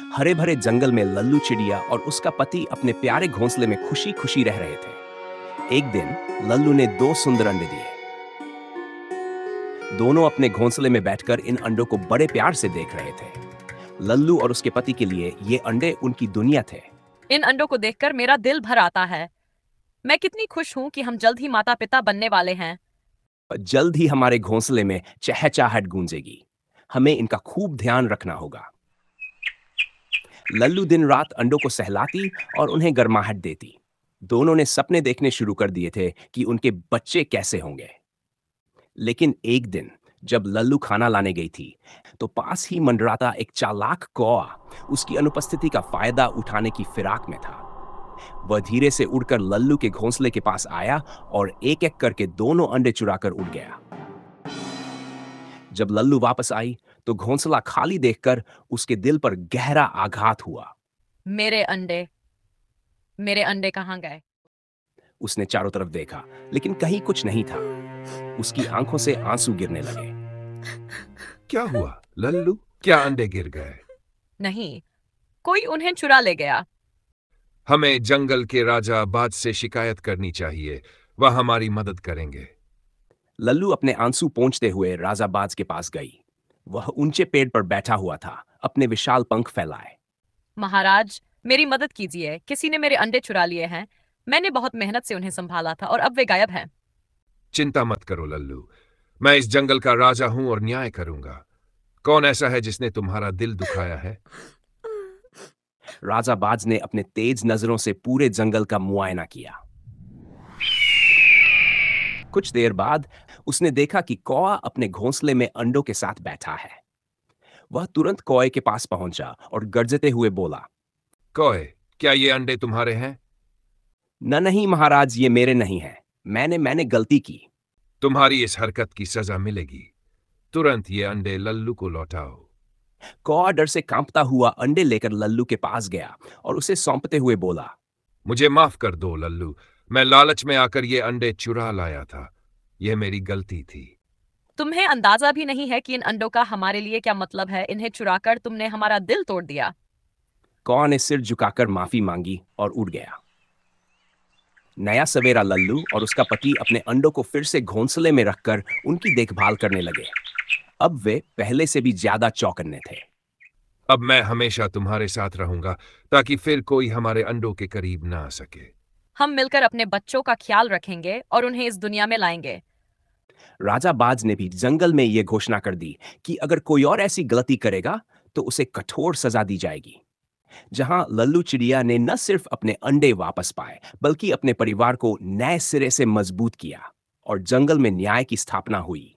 हरे भरे जंगल में लल्लू चिड़िया और उसका पति अपने प्यारे घोंसले में खुशी खुशी रह रहे थे। एक दिन लल्लू ने दो सुंदर अंडे दिए। दोनों अपने घोंसले में बैठकर इन अंडों को बड़े प्यार से देख रहे थे। लल्लू और उसके पति के लिए ये अंडे उनकी दुनिया थे। इन अंडों को देखकर मेरा दिल भर आता है। मैं कितनी खुश हूँ कि हम जल्द ही माता पिता बनने वाले हैं। जल्द ही हमारे घोंसले में चहचहाहट गूंजेगी। हमें इनका खूब ध्यान रखना होगा। लल्लू दिन रात अंडों को सहलाती और उन्हें गर्माहट देती। दोनों ने सपने देखने शुरू कर दिए थे कि उनके बच्चे कैसे होंगे। लेकिन एक दिन जब लल्लू खाना लाने गई थी, तो पास ही मंडराता एक चालाक कौआ उसकी अनुपस्थिति का फायदा उठाने की फिराक में था। वह धीरे से उड़कर लल्लू के घोंसले के पास आया और एक एक करके दोनों अंडे चुराकर उड़ गया। जब लल्लू वापस आई तो घोंसला खाली देखकर उसके दिल पर गहरा आघात हुआ। मेरे अंडे मेरे अंडे कहाँ गए? उसने चारों तरफ देखा, लेकिन कहीं कुछ नहीं था। उसकी आंखों से आंसू गिरने लगे। क्या हुआ लल्लू? क्या अंडे गिर गए? नहीं, कोई उन्हें चुरा ले गया। हमें जंगल के राजा बाज से शिकायत करनी चाहिए। वह हमारी मदद करेंगे। लल्लू अपने आंसू पोंछते हुए राजा बाज के पास गई। वह ऊंचे पेड़ पर बैठा हुआ था, अपने विशाल पंख फैलाए। महाराज, मेरी मदद कीजिए। किसी ने मेरे अंडे चुरा लिए हैं। मैंने बहुत मेहनत से उन्हें संभाला था और अब वे गायब हैं। चिंता मत करो लल्लू, मैं इस जंगल का राजा हूं और न्याय करूंगा। कौन ऐसा है जिसने तुम्हारा दिल दुखाया है? राजा बाज ने अपने तेज नजरों से पूरे जंगल का मुआयना किया। कुछ देर बाद उसने देखा कि कौआ अपने घोंसले में अंडों के साथ बैठा है। वह तुरंत कौए के पास पहुंचा और गरजते हुए बोला, कौए, क्या ये अंडे तुम्हारे हैं? नहीं महाराज, ये मेरे नहीं हैं। मैंने गलती की। तुम्हारी इस हरकत की सजा मिलेगी। तुरंत ये अंडे लल्लू को लौटाओ। कौआ डर से कांपता हुआ अंडे लेकर लल्लू के पास गया और उसे सौंपते हुए बोला, मुझे माफ कर दो लल्लू, मैं लालच में आकर ये अंडे चुरा लाया था। यह मेरी गलती थी। तुम्हें अंदाजा भी नहीं है कि इन अंडों का हमारे लिए क्या मतलब है। इन्हें चुराकर तुमने हमारा दिल तोड़ दिया। कौआ ने सिर झुकाकर माफी मांगी और उड़ गया। नया सवेरा लल्लू और उसका पति अपने अंडों को फिर से घोंसले में रखकर उनकी देखभाल करने लगे। अब वे पहले से भी ज्यादा चौकन्ने थे। अब मैं हमेशा तुम्हारे साथ रहूंगा ताकि फिर कोई हमारे अंडों के करीब ना आ सके। हम मिलकर अपने बच्चों का ख्याल रखेंगे और उन्हें इस दुनिया में लाएंगे। राजा बाज ने भी जंगल में यह घोषणा कर दी कि अगर कोई और ऐसी गलती करेगा तो उसे कठोर सजा दी जाएगी। जहां लल्लू चिड़िया ने न सिर्फ अपने अंडे वापस पाए, बल्कि अपने परिवार को नए सिरे से मजबूत किया और जंगल में न्याय की स्थापना हुई।